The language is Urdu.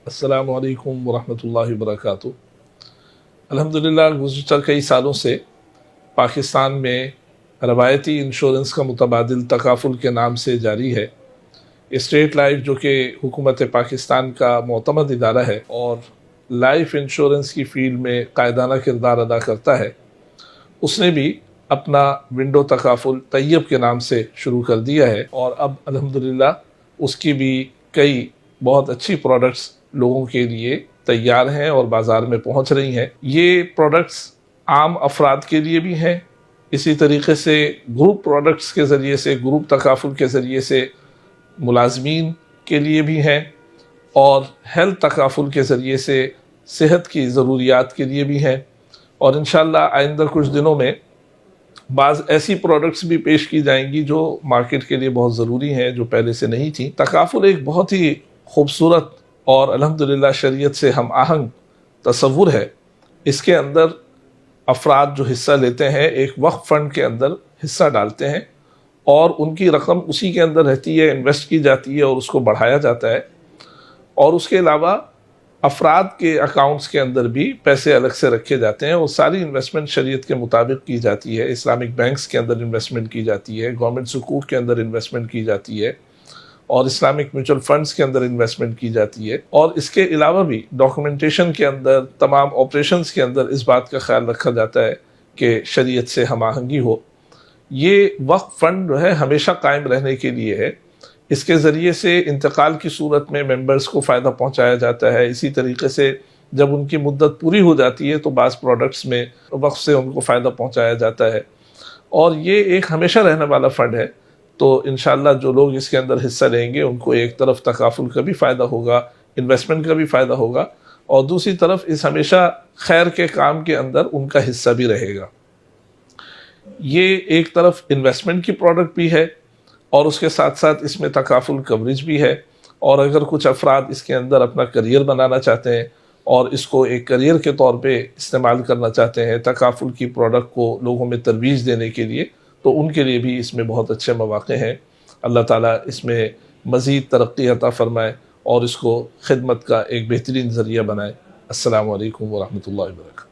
السلام علیکم ورحمۃ اللہ وبرکاتہ۔ الحمدللہ گزشتہ کئی سالوں سے پاکستان میں روایتی انشورنس کا متبادل تکافل کے نام سے جاری ہے۔ اسٹیٹ لائف جو کہ حکومت پاکستان کا معتمد ادارہ ہے اور لائف انشورنس کی فیلڈ میں قائدانہ کردار ادا کرتا ہے، اس نے بھی اپنا ونڈو تکافل طیب کے نام سے شروع کر دیا ہے، اور اب الحمدللہ اس کی بھی کئی بہت اچھی پروڈکٹس لوگوں کے لیے تیار ہیں اور بازار میں پہنچ رہی ہیں۔ یہ پروڈکٹس عام افراد کے لیے بھی ہیں، اسی طریقے سے گروپ پروڈکٹس کے ذریعے سے، گروپ تکافل کے ذریعے سے ملازمین کے لیے بھی ہیں، اور ہیلتھ تکافل کے ذریعے سے صحت کی ضروریات کے لیے بھی ہیں، اور انشاءاللہ آئندہ کچھ دنوں میں بعض ایسی پروڈکٹس بھی پیش کی جائیں گی جو مارکیٹ کے لیے بہت ضروری ہیں، جو پہلے سے نہیں تھیں۔ تکافل ایک بہت ہی خوبصورت اور الحمدللہ شریعت سے ہم آہنگ تصور ہے۔ اس کے اندر افراد جو حصہ لیتے ہیں ایک وقف فنڈ کے اندر حصہ ڈالتے ہیں، اور ان کی رقم اسی کے اندر رہتی ہے، انویسٹ کی جاتی ہے اور اس کو بڑھایا جاتا ہے، اور اس کے علاوہ افراد کے اکاؤنٹس کے اندر بھی پیسے الگ سے رکھے جاتے ہیں، اور ساری انویسٹمنٹ شریعت کے مطابق کی جاتی ہے۔ اسلامک بینکس کے اندر انویسٹمنٹ کی جاتی ہے، گورنمنٹ سکوک کے اندر انویسٹمنٹ کی جاتی ہے، اور اسلامک میوچل فنڈز کے اندر انویسٹمنٹ کی جاتی ہے، اور اس کے علاوہ بھی ڈاکومنٹیشن کے اندر، تمام آپریشنز کے اندر اس بات کا خیال رکھا جاتا ہے کہ شریعت سے ہم آہنگی ہو۔ یہ وقف فنڈ جو ہے ہمیشہ قائم رہنے کے لیے ہے۔ اس کے ذریعے سے انتقال کی صورت میں ممبرز کو فائدہ پہنچایا جاتا ہے، اسی طریقے سے جب ان کی مدت پوری ہو جاتی ہے تو بعض پروڈکٹس میں وقف سے ان کو فائدہ پہنچایا جاتا ہے، اور یہ ایک ہمیشہ رہنے والا فنڈ ہے۔ تو انشاءاللہ جو لوگ اس کے اندر حصہ لیں گے ان کو ایک طرف تکافل کا بھی فائدہ ہوگا، انویسٹمنٹ کا بھی فائدہ ہوگا، اور دوسری طرف اس ہمیشہ خیر کے کام کے اندر ان کا حصہ بھی رہے گا۔ یہ ایک طرف انویسٹمنٹ کی پروڈکٹ بھی ہے، اور اس کے ساتھ ساتھ اس میں تکافل کوریج بھی ہے، اور اگر کچھ افراد اس کے اندر اپنا کریئر بنانا چاہتے ہیں اور اس کو ایک کریئر کے طور پہ استعمال کرنا چاہتے ہیں، تکافل کی پروڈکٹ کو لوگوں میں ترویج دینے کے لیے، تو ان کے لیے بھی اس میں بہت اچھے مواقع ہیں۔ اللہ تعالیٰ اس میں مزید ترقی عطا فرمائے اور اس کو خدمت کا ایک بہترین ذریعہ بنائے۔ السلام علیکم ورحمۃ اللہ وبرکاتہ۔